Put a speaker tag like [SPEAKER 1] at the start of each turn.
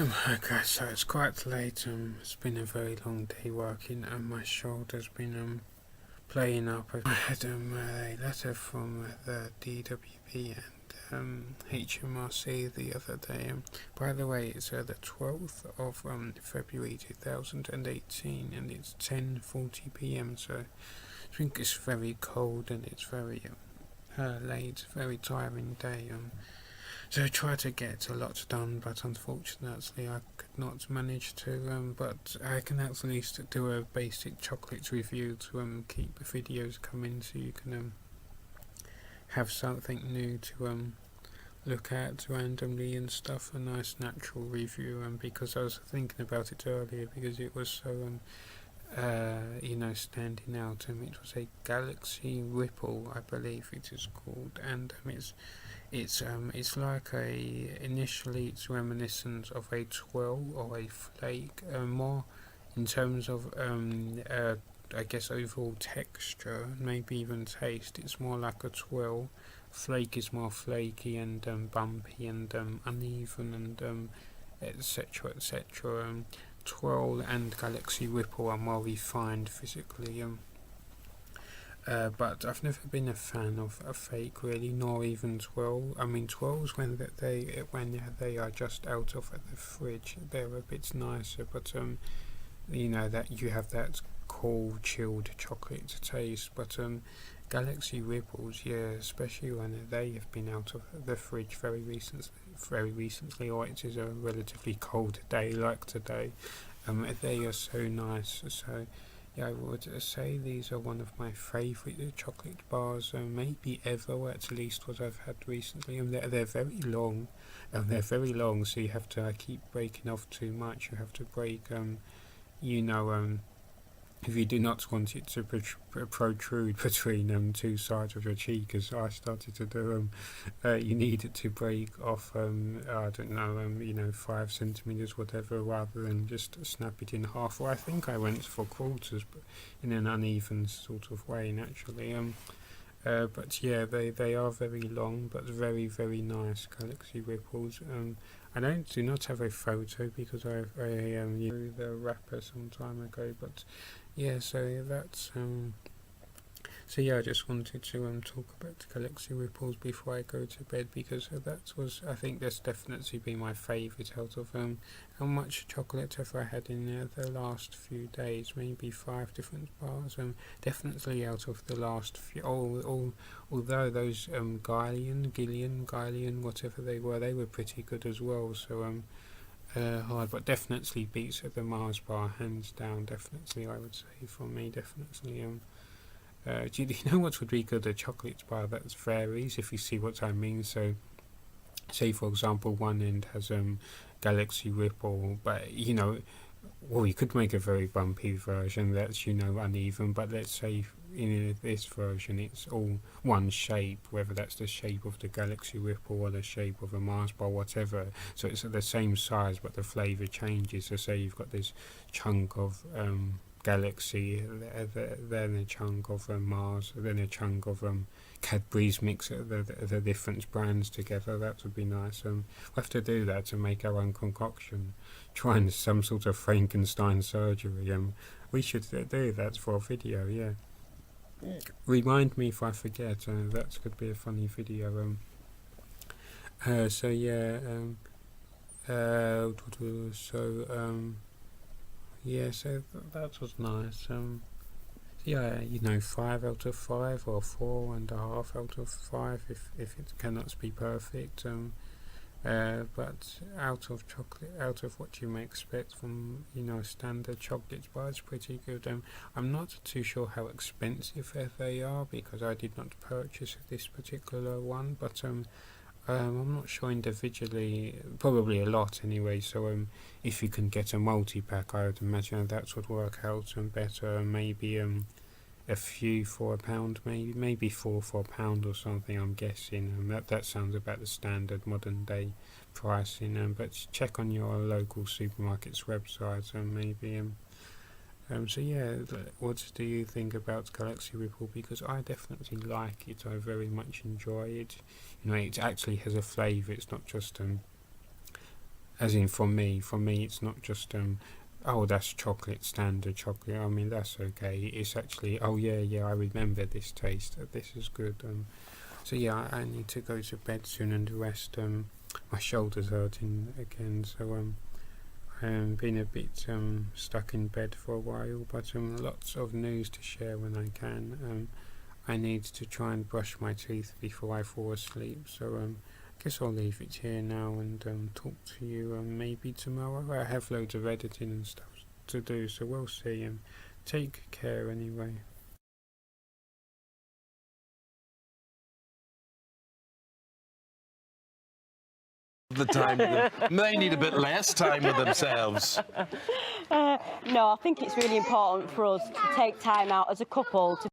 [SPEAKER 1] Okay, so it's quite late. It's been a very long day working, and my shoulder's been playing up. I had a letter from the DWP and HMRC the other day. By the way, it's the 12th of February 2018, and it's 10:40 p.m. So I think it's very cold and it's very late, very tiring day. So I tried to get a lot done, but unfortunately I could not manage to. But I can at least do a basic chocolate review to keep the videos coming, so you can have something new to look at randomly and stuff. A nice natural review, because I was thinking about it earlier because it was so standing out. It was a Galaxy Ripple, I believe it is called, and it's like initially it's reminiscent of a twirl or a flake, more in terms of I guess overall texture, maybe even taste. It's more like a twirl. Flake is more flaky and bumpy and uneven and etc. etc. Twirl and Galaxy Ripple are more refined physically. But I've never been a fan of a fake really, nor even twirl. I mean twirls when they are just out of the fridge, they're a bit nicer. But that you have that cool, chilled chocolate taste. But Galaxy Ripples, yeah, especially when they have been out of the fridge very recently, or it is a relatively cold day like today. They are so nice. So yeah, I would say these are one of my favourite chocolate bars, maybe ever, or at least what I've had recently. And they're very long, so you have to keep breaking off too much. You have to break, you know, if you do not want it to protrude between two sides of your cheek, as I started to do, you need it to break off, I don't know, 5 centimeters, whatever, rather than just snap it in half. Or I think I went for quarters, but in an uneven sort of way, naturally. But yeah, they are very long, but very very nice Galaxy Ripples. I do not have a photo because I used the wrapper some time ago, but yeah, so that's so yeah, I just wanted to talk about Galaxy Ripples before I go to bed, because I think that's definitely been my favourite out of how much chocolate have I had in the last few days? Maybe 5 different bars. Definitely out of the last few. Although those Gillian, whatever they were pretty good as well. So hard, but definitely beats the Mars bar hands down. Definitely, I would say for me, definitely. Do you know what would be good? A chocolate bar that varies, if you see what I mean. So, say for example, one end has Galaxy Ripple, but well, you could make a very bumpy version that's uneven. But let's say in this version, it's all one shape, whether that's the shape of the Galaxy Ripple or the shape of a Mars bar, whatever. So it's the same size, but the flavour changes. So say you've got this chunk of Galaxy, then a chunk of Mars, then a chunk of Cadbury's, mix the different brands together. That would be nice. We'll have to do that to make our own concoction. Try and some sort of Frankenstein surgery. We should do that for a video. Yeah. Remind me if I forget. That could be a funny video. So yeah. Yeah. So that was nice. Yeah, 5 out of 5 or 4.5 out of 5 if it cannot be perfect. But out of what you may expect from standard chocolate bar, it's pretty good. I'm not too sure how expensive they are because I did not purchase this particular one, but I'm not sure individually, probably a lot anyway. So if you can get a multi-pack, I would imagine that would work out better. Maybe a few for £1, maybe 4 for £1 or something. I'm guessing. That sounds about the standard modern day pricing. But check on your local supermarket's website and maybe. So yeah, what do you think about Galaxy Ripple? Because I definitely like it. I very much enjoy it. It actually has a flavour. It's not just as in for me, it's not just oh, that's chocolate, standard chocolate. I mean, that's okay. It's actually, oh yeah, I remember this taste. This is good. So yeah, I need to go to bed soon and rest. My shoulder's hurting again, so I've been a bit stuck in bed for a while, but lots of news to share when I can. I need to try and brush my teeth before I fall asleep, so I guess I'll leave it here now and talk to you maybe tomorrow. I have loads of editing and stuff to do, so we'll see. Take care anyway.
[SPEAKER 2] The time with them. They need a bit less time with themselves.
[SPEAKER 3] No, I think it's really important for us to take time out as a couple to